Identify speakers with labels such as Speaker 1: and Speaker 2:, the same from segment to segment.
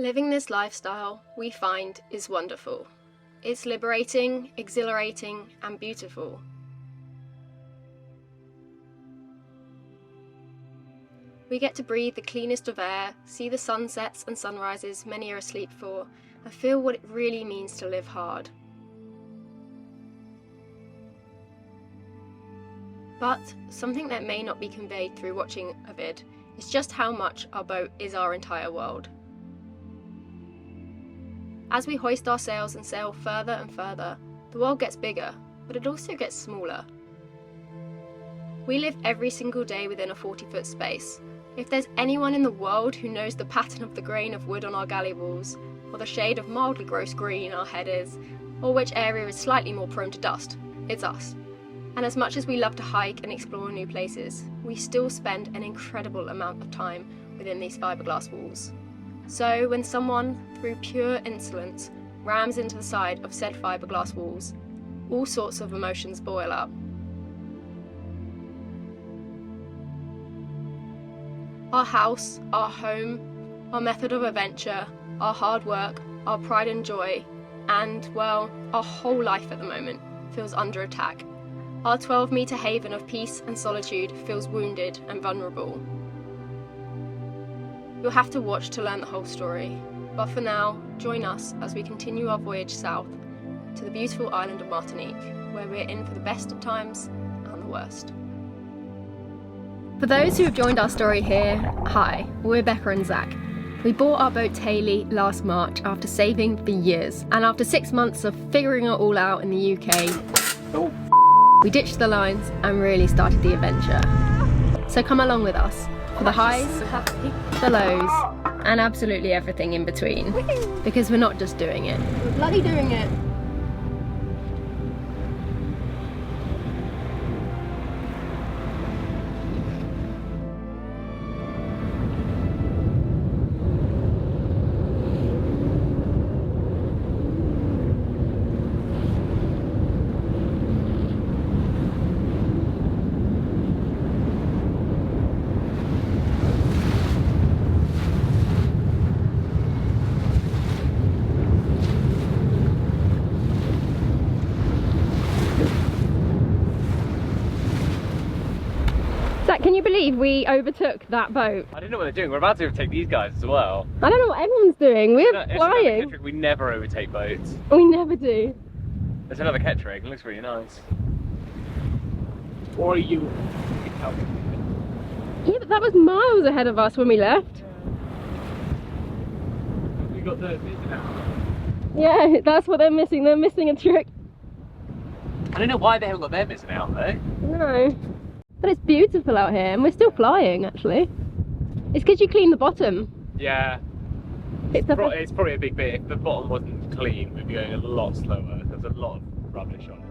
Speaker 1: Living this lifestyle, we find, is wonderful. It's liberating, exhilarating, and beautiful. We get to breathe the cleanest of air, see the sunsets and sunrises many are asleep for, and feel what it really means to live hard. But something that may not be conveyed through watching a vid is just how much our boat is our entire world. As we hoist our sails and sail further and further, the world gets bigger, but it also gets smaller. We live every single day within a 40-foot space. If there's anyone in the world who knows the pattern of the grain of wood on our galley walls, or the shade of mildly gross green our head is, or which area is slightly more prone to dust, it's us. And as much as we love to hike and explore new places, we still spend an incredible amount of time within these fiberglass walls. So when someone, through pure insolence, rams into the side of said fiberglass walls, all sorts of emotions boil up. Our house, our home, our method of adventure, our hard work, our pride and joy, and, well, our whole life at the moment feels under attack. Our 12-metre haven of peace and solitude feels wounded and vulnerable. You'll have to watch to learn the whole story, but for now, join us as we continue our voyage south to the beautiful island of Martinique, where we're in for the best of times and the worst. For those who have joined our story here, hi, we're Becka and Zach. We bought our boat Tay-Lee last March after saving for years, and after 6 months of figuring it all out in the UK, we ditched the lines and really started the adventure. So come along with us for the highs, the lows, and absolutely everything in between. Because we're not just doing it, we're bloody doing it. Can you believe we overtook that boat?
Speaker 2: I don't know what they're doing. We're about to overtake these guys as well.
Speaker 1: I don't know what everyone's doing. We're flying.
Speaker 2: We never overtake boats.
Speaker 1: We never do.
Speaker 2: There's another Ketch rig. It looks really nice.
Speaker 3: Or you.
Speaker 1: Yeah, but that was miles ahead of us when we left.
Speaker 3: We got the missing out.
Speaker 1: Yeah, that's what they're missing. They're missing a trick.
Speaker 2: I don't know why they haven't got their missing out though.
Speaker 1: No. But it's beautiful out here, and we're still flying, actually. It's because you clean the bottom.
Speaker 2: Yeah. It's probably a big bit. If the bottom wasn't clean, we'd be going a lot slower. There's a lot of rubbish on it.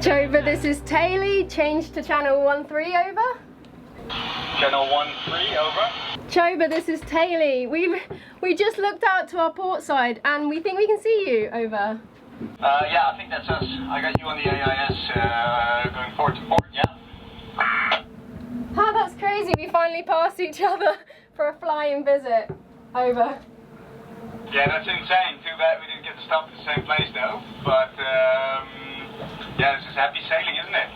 Speaker 1: Choba, this is Tay-Lee. Change to channel 13, over.
Speaker 3: Channel 13, over.
Speaker 1: Choba, this is Tay-Lee. We just looked out to our port side and we think we can see you, over.
Speaker 3: Yeah, I think that's us. I got you on the AIS going forward to port, yeah.
Speaker 1: Ah, that's crazy. We finally passed each other for a flying visit, over.
Speaker 3: Yeah, that's insane. Too bad we didn't get to stop at the same place though, but yeah, this is happy sailing, isn't it?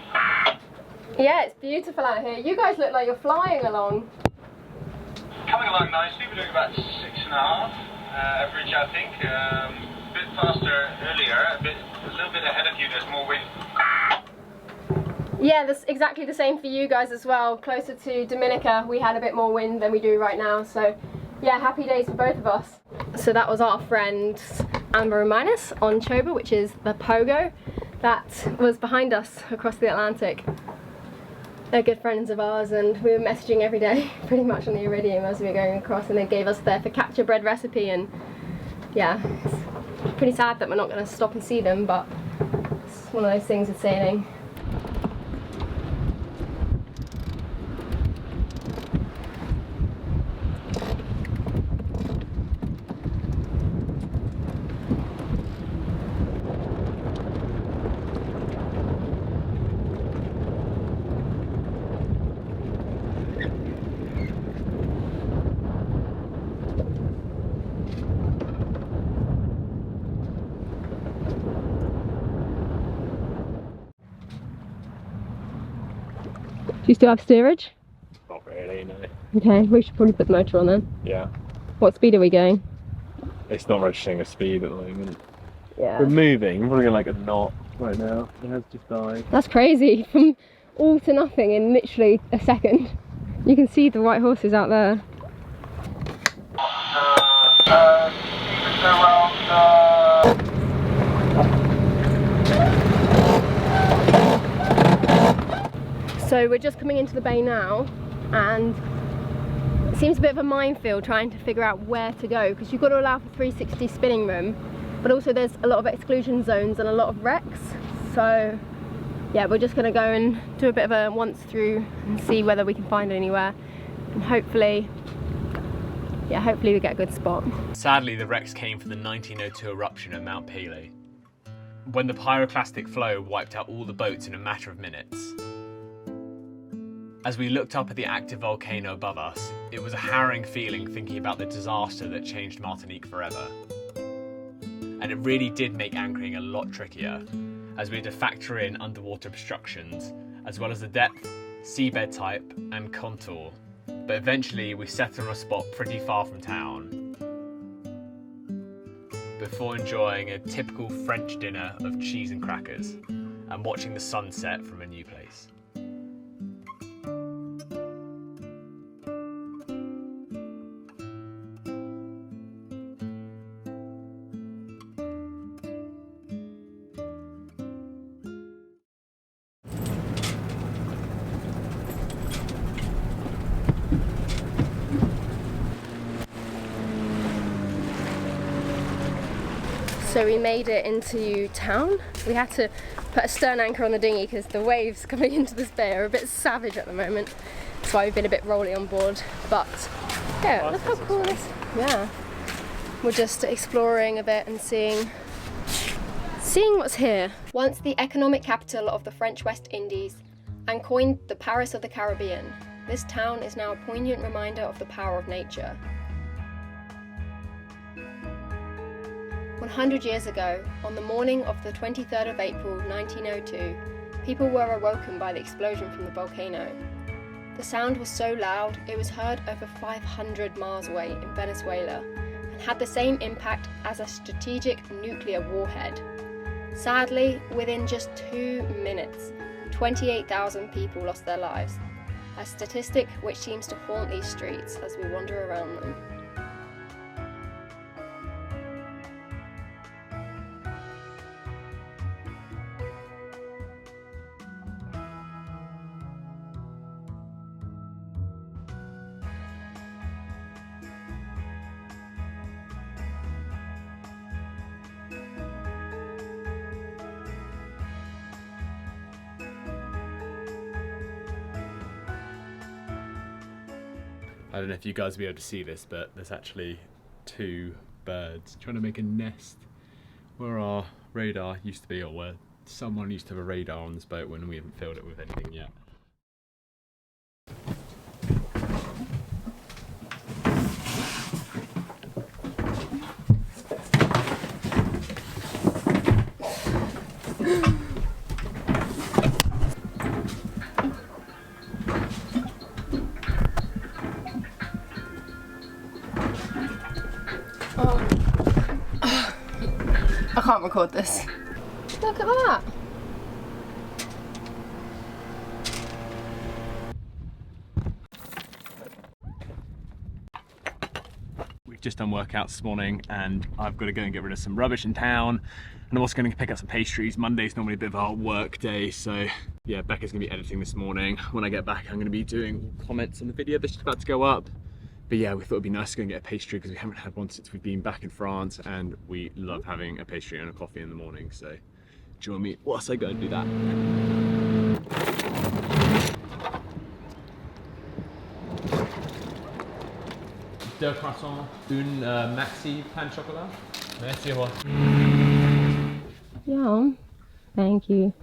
Speaker 1: Yeah, it's beautiful out here. You guys look like you're flying along.
Speaker 3: Coming along nicely. We're doing about 6.5 average, I think. A bit faster earlier, a little bit ahead of you. There's more wind.
Speaker 1: Yeah, that's exactly the same for you guys as well. Closer to Dominica, we had a bit more wind than we do right now. So yeah, happy days for both of us. So that was our friends Amber and Minus on Choba, which is the Pogo that was behind us across the Atlantic. They're good friends of ours, and we were messaging every day pretty much on the Iridium as we were going across, and they gave us their focaccia bread recipe, and yeah, pretty sad that we're not going to stop and see them, but it's one of those things with sailing. Do you still have steerage?
Speaker 2: Not really, no.
Speaker 1: Okay, we should probably put the motor on then.
Speaker 2: Yeah.
Speaker 1: What speed are we going?
Speaker 2: It's not registering a speed at the moment.
Speaker 1: Yeah.
Speaker 2: We're moving, we're probably like a knot right now. It has just died.
Speaker 1: That's crazy, from all to nothing in literally a second. You can see the white horses out there. So we're just coming into the bay now, and it seems a bit of a minefield trying to figure out where to go, because you've got to allow for 360 spinning room, but also there's a lot of exclusion zones and a lot of wrecks. So yeah, we're just going to go and do a bit of a once through and see whether we can find anywhere, and hopefully we get a good spot.
Speaker 4: Sadly, the wrecks came from the 1902 eruption at Mount Tay-Lee, when the pyroclastic flow wiped out all the boats in a matter of minutes. As we looked up at the active volcano above us, it was a harrowing feeling thinking about the disaster that changed Martinique forever. And it really did make anchoring a lot trickier, as we had to factor in underwater obstructions, as well as the depth, seabed type, and contour. But eventually we settled on a spot pretty far from town, before enjoying a typical French dinner of cheese and crackers, and watching the sunset from a new place.
Speaker 1: So we made it into town. We had to put a stern anchor on the dinghy because the waves coming into this bay are a bit savage at the moment. That's why we've been a bit rolly on board. But yeah, look how cool this is. Yeah. We're just exploring a bit and seeing what's here. Once the economic capital of the French West Indies and coined the Paris of the Caribbean, this town is now a poignant reminder of the power of nature. 100 years ago, on the morning of the 23rd of April 1902, people were awoken by the explosion from the volcano. The sound was so loud it was heard over 500 miles away in Venezuela and had the same impact as a strategic nuclear warhead. Sadly, within just 2 minutes, 28,000 people lost their lives, a statistic which seems to haunt these streets as we wander around them.
Speaker 4: I don't know if you guys will be able to see this, but there's actually 2 birds trying to make a nest where our radar used to be, or where someone used to have a radar on this boat when we haven't filled it with anything yet.
Speaker 1: I can't record this. Look at that.
Speaker 4: We've just done workouts this morning and I've got to go and get rid of some rubbish in town, and I'm also going to pick up some pastries. Monday's normally a bit of a work day, so yeah, Becca's going to be editing this morning. When I get back I'm going to be doing comments on the video that's just about to go up,
Speaker 2: But yeah, we thought it'd be nice to go and get a pastry because we haven't had one since we've been back in France, and we love having a pastry and a coffee in the morning. So join me whilst I go and do that. Deux croissants, une maxi pain chocolat. Merci, au revoir.
Speaker 1: Yeah, thank you.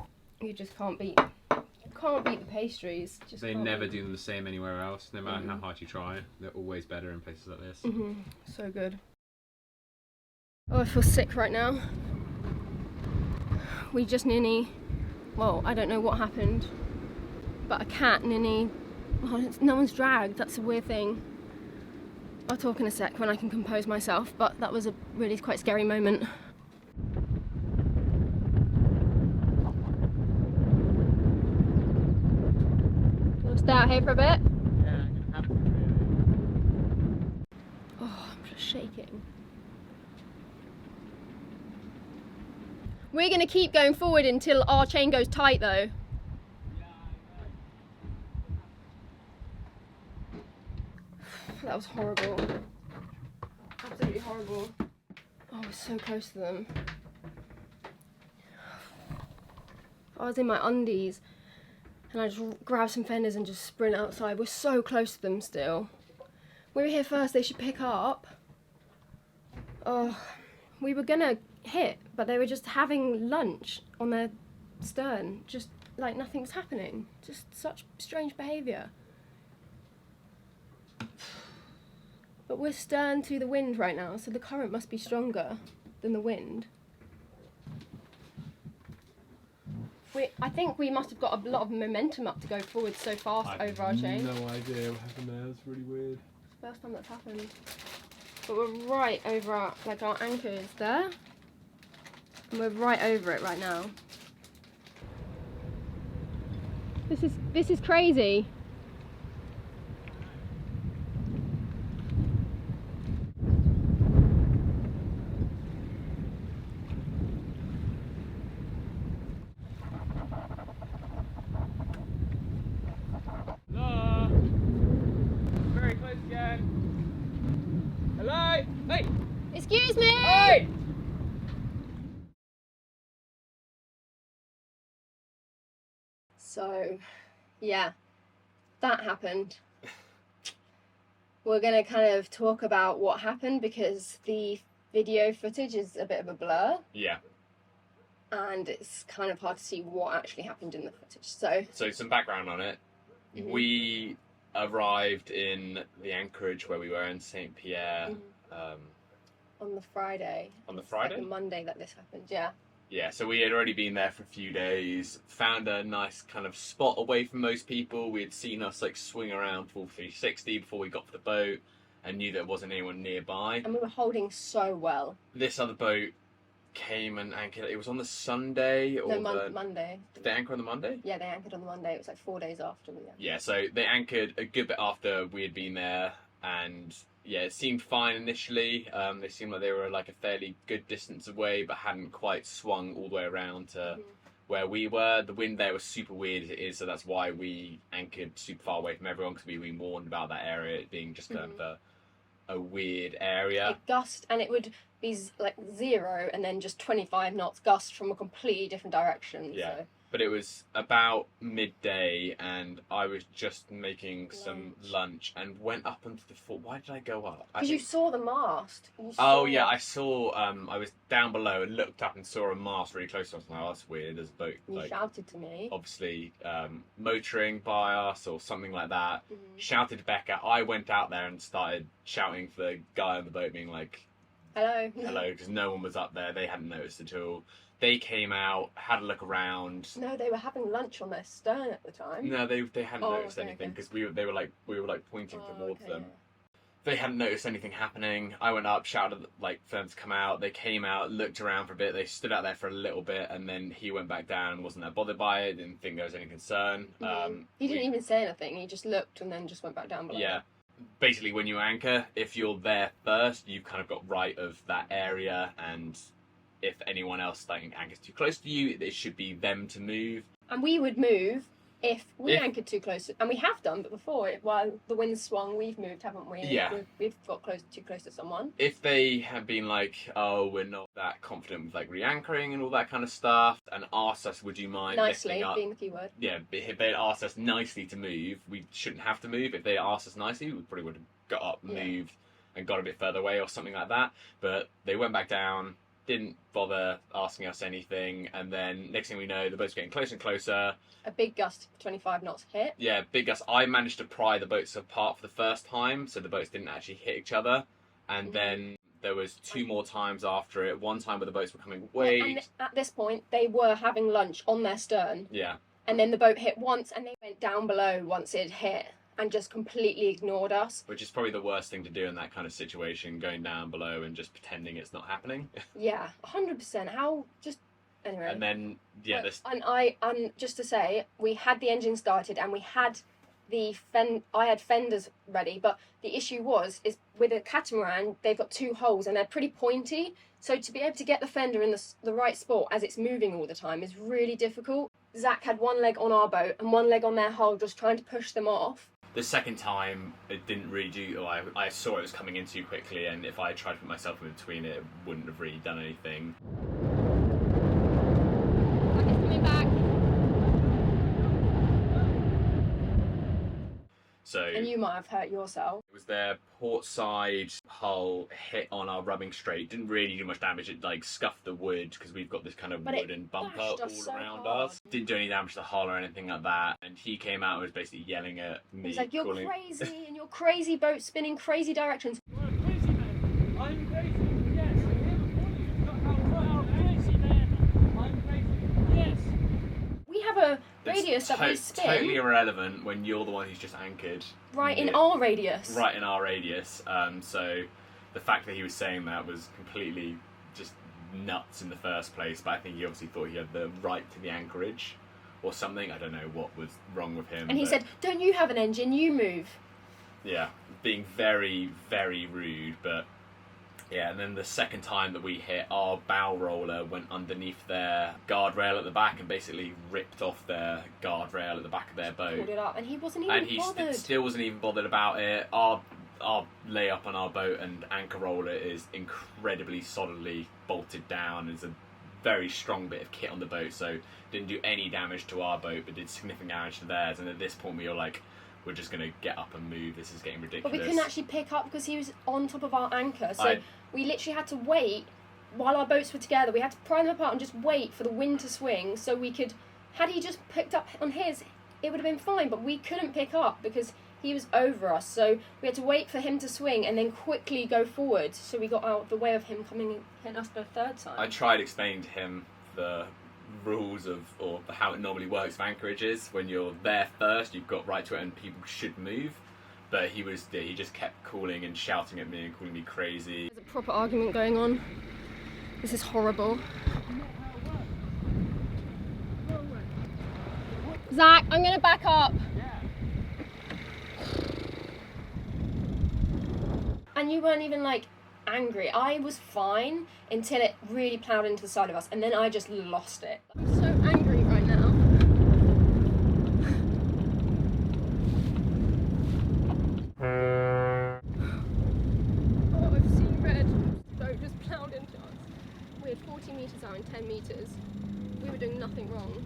Speaker 1: You just can't beat the pastries. Just
Speaker 2: They
Speaker 1: can't
Speaker 2: never
Speaker 1: beat.
Speaker 2: do them the same anywhere else, no matter how hard you try. They're always better in places like this.
Speaker 1: So good. Oh, I feel sick right now. We just nearly, well, I don't know what happened, but a cat nearly, no one's dragged. That's a weird thing. I'll talk in a sec when I can compose myself, but that was a really quite scary moment. Wanna stay out here for a bit?
Speaker 2: Yeah, I'm gonna have to really.
Speaker 1: Oh, I'm just shaking. We're gonna keep going forward until our chain goes tight though. That was horrible. Absolutely horrible. Oh, we're so close to them. I was in my undies and I just grabbed some fenders and just sprint outside. We're so close to them still. We were here first, they should pick up. Oh, we were gonna hit, but they were just having lunch on their stern. Just like nothing's happening. Just such strange behaviour. But we're stern to the wind right now, so the current must be stronger than the wind. I think we must have got a lot of momentum up to go forward so fast over our chain.
Speaker 2: No idea what happened there. It's really weird.
Speaker 1: It's the first time that's happened. But we're right over our anchor is there. And we're right over it right now. This is crazy.
Speaker 2: Hello. Very close again. Hello. Hey.
Speaker 1: Excuse me!
Speaker 2: Hey.
Speaker 1: So, yeah, that happened. We're going to kind of talk about what happened because the video footage is a bit of a blur.
Speaker 4: Yeah.
Speaker 1: And it's kind of hard to see what actually happened in the footage.
Speaker 4: So some background on it.
Speaker 1: Mhm.
Speaker 4: We arrived in the anchorage where we were in Saint-Pierre.
Speaker 1: On the Friday.
Speaker 4: On the
Speaker 1: It's
Speaker 4: Friday?
Speaker 1: like the Monday that this happened, yeah.
Speaker 4: Yeah, so we had already been there for a few days, found a nice kind of spot away from most people. We had seen us like swing around full 360 before we got off the boat and knew there wasn't anyone nearby.
Speaker 1: And we were holding so well.
Speaker 4: This other boat came and anchored. It was on the Sunday or
Speaker 1: Monday.
Speaker 4: Did they anchor on the Monday?
Speaker 1: Yeah, they anchored on the Monday. It was like 4 days after we anchored.
Speaker 4: Yeah, so they anchored a good bit after we had been there, and yeah, it seemed fine initially. They seemed like they were like a fairly good distance away, but hadn't quite swung all the way around to where we were. The wind there was super weird as it is, so that's why we anchored super far away from everyone, because we were warned about that area it being just kind of a weird area.
Speaker 1: It gust, and it would be like 0 and then just 25 knots gust from a completely different direction.
Speaker 4: Yeah.
Speaker 1: So.
Speaker 4: But it was about midday, and I was just making some lunch and went up onto the fort. Why did I go up?
Speaker 1: Because you saw the mast.
Speaker 4: Oh yeah, I saw. I was down below and looked up and saw a mast really close to us. And I was like, oh, that's weird. There's a boat.
Speaker 1: You
Speaker 4: like,
Speaker 1: shouted to me.
Speaker 4: obviously motoring by us or something like that. Shouted to Becca. I went out there and started shouting for the guy on the boat, being like,
Speaker 1: Hello.
Speaker 4: hello, because no one was up there. They hadn't noticed at all. They came out, had a look around.
Speaker 1: No, they were having lunch on their stern at the time.
Speaker 4: No, they hadn't noticed
Speaker 1: okay,
Speaker 4: anything,
Speaker 1: okay.
Speaker 4: because we were pointing towards
Speaker 1: okay,
Speaker 4: them. They hadn't noticed anything happening. I went up, shouted for them to come out. They came out, looked around for a bit. They stood out there for a little bit, and then he went back down and wasn't that bothered by it. Didn't think there was any concern.
Speaker 1: He didn't even say anything. He just looked and then just went back down below.
Speaker 4: Yeah. Basically, when you anchor, if you're there first, you've kind of got right of that area, and if anyone else anchors too close to you, it should be them to move.
Speaker 1: And we would move if we anchored too close, and we have done, but before, while the wind swung, we've moved, haven't we?
Speaker 2: Yeah.
Speaker 1: We've got too close to someone.
Speaker 2: If they had been like, oh, we're not that confident with like re-anchoring and all that kind of stuff, and asked us, would you mind
Speaker 1: Nicely,
Speaker 2: lifting up?
Speaker 1: being the key word.
Speaker 2: Yeah, if they'd asked us nicely to move, we shouldn't have to move. If they asked us nicely, we probably would have got up, moved, and got a bit further away or something like that. But they went back down, didn't bother asking us anything, and then next thing we know, the boat's getting closer and closer.
Speaker 1: A big gust of 25 knots hit.
Speaker 2: Yeah, big gust. I managed to pry the boats apart for the first time, so the boats didn't actually hit each other. And then there was 2 more times after it. One time where the boats were coming way...
Speaker 1: And at this point, they were having lunch on their stern.
Speaker 2: Yeah.
Speaker 1: And then the boat hit once, and they went down below once it hit, and just completely ignored us.
Speaker 2: Which is probably the worst thing to do in that kind of situation, going down below and just pretending it's not happening.
Speaker 1: Yeah, 100%. How just... Anyway.
Speaker 2: And then, yeah, this...
Speaker 1: And just to say, we had the engine started, and we had I had fenders ready, but the issue is with a catamaran, they've got 2 holes, and they're pretty pointy, so to be able to get the fender in the right spot as it's moving all the time is really difficult. Zach had one leg on our boat and one leg on their hull, just trying to push them off.
Speaker 2: The second time, it didn't really do... I saw it was coming in too quickly, and if I tried to put myself in between it wouldn't have really done anything.
Speaker 1: It's coming back.
Speaker 2: So...
Speaker 1: And you might have hurt yourself.
Speaker 2: It was their port side hull hit on our rubbing straight. Didn't really do much damage. It like scuffed the wood because we've got this kind of wooden bumper all around us. Didn't do any damage to the hull or anything like that. And he came out and was basically yelling at me.
Speaker 1: He's like, "You're crazy, and your crazy boat spinning crazy directions."
Speaker 5: You're a crazy man. I'm crazy. Yes. I'm crazy man. I'm crazy. Yes.
Speaker 1: We have a radius that we spin.
Speaker 2: Totally irrelevant when you're the one who's just anchored.
Speaker 1: Right in our radius.
Speaker 2: Right in our radius. So the fact that he was saying that was completely just nuts in the first place. But I think he obviously thought he had the right to the anchorage or something. I don't know what was wrong with him.
Speaker 1: And he said, "Don't you have an engine? You move."
Speaker 2: Yeah, being very, very rude. But yeah, and then the second time that we hit, our bow roller went underneath their guardrail at the back and basically ripped off their guardrail at the back of their boat.
Speaker 1: Pulled it up, and he wasn't even bothered.
Speaker 2: And he still wasn't even bothered about it. Our lay up on our boat and anchor roller is incredibly solidly bolted down. It's a very strong bit of kit on the boat, so didn't do any damage to our boat, but did significant damage to theirs. And at this point, we were like, we're just going to get up and move. This is getting ridiculous.
Speaker 1: But we couldn't actually pick up because he was on top of our anchor. So we literally had to wait while our boats were together. We had to pry them apart and just wait for the wind to swing so we could... Had he just picked up on his, it would have been fine. But we couldn't pick up because he was over us. So we had to wait for him to swing and then quickly go forward. So we got out of the way of him coming and hitting us the third time.
Speaker 2: I tried explaining to him the rules of, or how it normally works with anchorages. When you're there first, you've got right to it and people should move. But he just kept calling and shouting at me and calling me crazy.
Speaker 1: There's a proper argument going on. This is horrible. Zach, I'm going to back up. And you weren't even like angry. I was fine until it really ploughed into the side of us, and then I just lost it. I'm so angry right now. Oh, I've seen red. The boat just ploughed into us. We had 40 metres out in 10 metres. We were doing nothing wrong.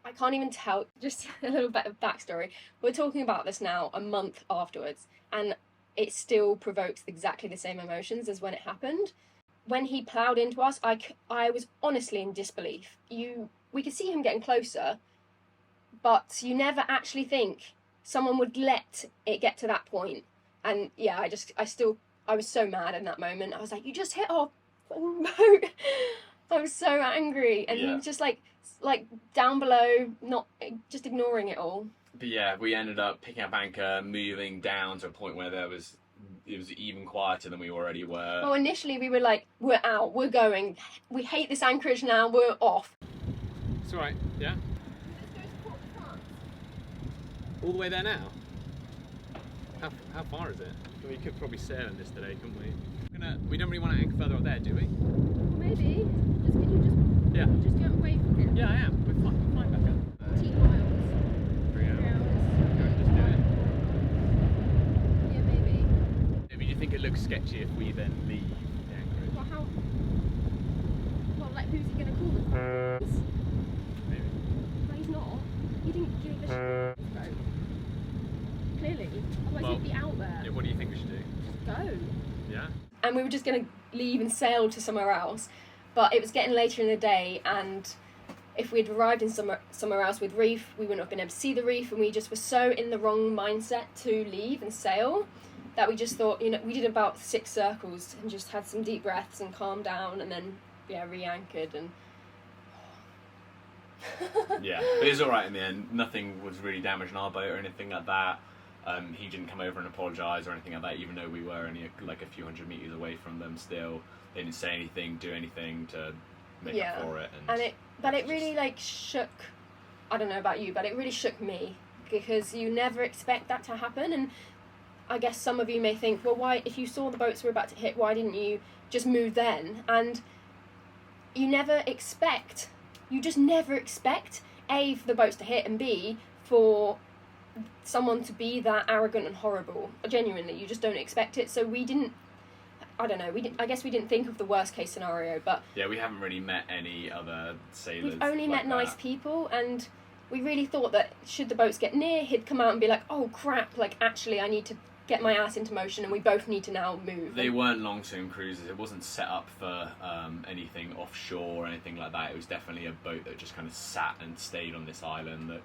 Speaker 1: I can't even tell. Just a little bit of backstory. We're talking about this now a month afterwards, and it still provokes exactly the same emotions as when it happened. When he ploughed into us, I was honestly in disbelief. We could see him getting closer, but you never actually think someone would let it get to that point. And yeah, I was so mad in that moment. I was like, "You just hit our boat." I was so angry, and he was just like down below, not just ignoring it all.
Speaker 2: But yeah, we ended up picking up anchor, moving down to a point where it was even quieter than we already were.
Speaker 1: Well, initially we were like, "We're out, we're going. We hate this anchorage now, we're off."
Speaker 2: It's alright, yeah? All the way there now? How far is it? We could probably sail in this today, couldn't we? We don't really want to anchor further up there, do we?
Speaker 1: Maybe. Can you just get away from here?
Speaker 2: Yeah, I am. We're fine, Becca.
Speaker 4: sketchy if we then leave the anchorage.
Speaker 1: Well, how? Well, like, who's he going to call the
Speaker 4: Maybe.
Speaker 1: Well, he's not. He didn't give a shit. Boat. Clearly. Otherwise
Speaker 4: Well,
Speaker 1: he'd be out there.
Speaker 4: Yeah, what do you think we should do?
Speaker 1: Just go.
Speaker 4: Yeah?
Speaker 1: And we were just going to leave and sail to somewhere else, but it was getting later in the day, and if we'd arrived in somewhere else with reef, we wouldn't have been able to see the reef, and we just were so in the wrong mindset to leave and sail that we just thought, you know, we did about 6 circles and just had some deep breaths and calmed down, and then re-anchored. And
Speaker 2: Yeah, but it was alright in the end. Nothing was really damaged in our boat or anything like that. He didn't come over and apologise or anything like that, even though we were only like a few hundred metres away from them still. They didn't say anything, do anything to make up for it.
Speaker 1: But it really like shook, I don't know about you, but it really shook me, because you never expect that to happen. And I guess some of you may think, well, why, if you saw the boats were about to hit, why didn't you just move then? And you just never expect, A, for the boats to hit, and B, for someone to be that arrogant and horrible. Genuinely, you just don't expect it. So we didn't, I don't know, I guess we didn't think of the worst case scenario, but
Speaker 2: yeah, we haven't really met any other sailors.
Speaker 1: we've only
Speaker 2: like
Speaker 1: met nice people, and we really thought that should the boats get near, he'd come out and be like, oh crap, like actually I need to get my ass into motion and we both need to now move.
Speaker 2: They weren't long-term cruises. It wasn't set up for anything offshore or anything like that. It was definitely a boat that just kind of sat and stayed on this island. That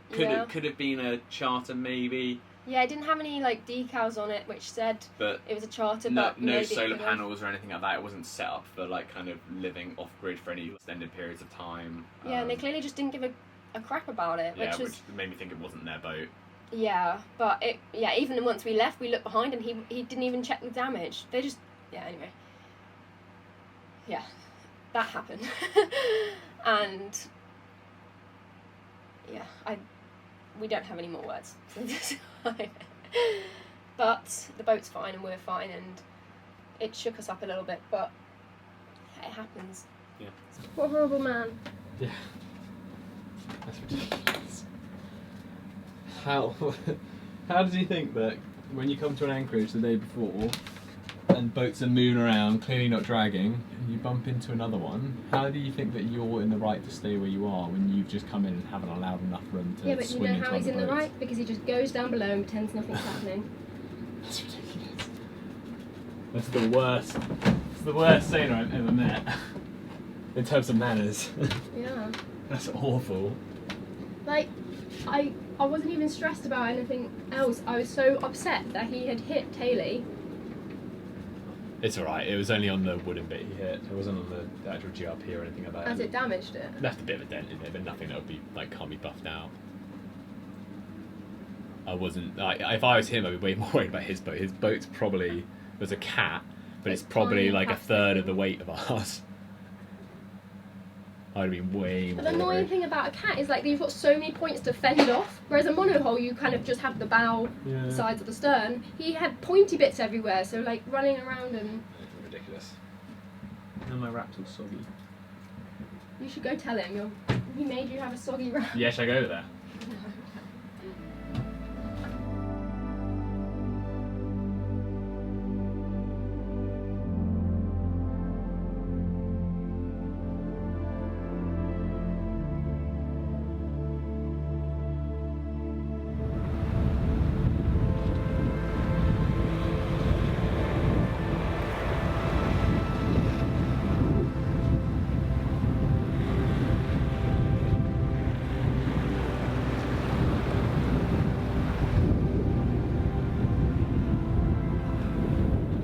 Speaker 2: could have been a charter, maybe.
Speaker 1: Yeah, it didn't have any like decals on it which said
Speaker 2: but
Speaker 1: it was a charter.
Speaker 2: No,
Speaker 1: but
Speaker 2: no
Speaker 1: maybe
Speaker 2: solar panels or anything like that. It wasn't set up for like kind of living off-grid for any extended periods of time.
Speaker 1: Yeah, and they clearly just didn't give a crap about it,
Speaker 2: which
Speaker 1: was
Speaker 2: made me think it wasn't their boat.
Speaker 1: Yeah, but even once we left, we looked behind and he didn't even check the damage. They just, anyway. Yeah, that happened. And, we don't have any more words. But the boat's fine and we're fine, and it shook us up a little bit, but it happens.
Speaker 2: Yeah.
Speaker 1: What a horrible man.
Speaker 4: Yeah. That's ridiculous. How does he think that when you come to an anchorage the day before and boats are mooning around, clearly not dragging, and you bump into another one, how do you think that you're in the right to stay where you are when you've just come in and haven't allowed enough room to swim into other boats?
Speaker 1: Yeah, but you know how he's in the right? Because he just goes down below and pretends nothing's happening.
Speaker 4: That's ridiculous. That's the worst. It's the worst sailor I've ever met. In terms of manners.
Speaker 1: Yeah.
Speaker 4: That's awful.
Speaker 1: Like, I wasn't even stressed about anything else. I was so upset that he had hit Tay-Lee.
Speaker 4: It's alright, it was only on the wooden bit he hit. It wasn't on the actual GRP or anything like that.
Speaker 1: As it damaged it?
Speaker 4: Left a bit of a dent in it, but nothing that would be, like, can't be buffed out. I wasn't, like, if I was him, I'd be way more worried about his boat. His boat's probably, was a cat, but it's probably like a third of the weight of ours. I'd have been way more
Speaker 1: But the annoying thing about a cat is like you've got so many points to fend off, whereas a monohull you kind of just have the bow, the sides of the stern. He had pointy bits everywhere, so like running around and...
Speaker 4: Ridiculous. And my wrap's all soggy.
Speaker 1: You should go tell him he made you have a soggy wrap.
Speaker 4: Yeah, should I go over there?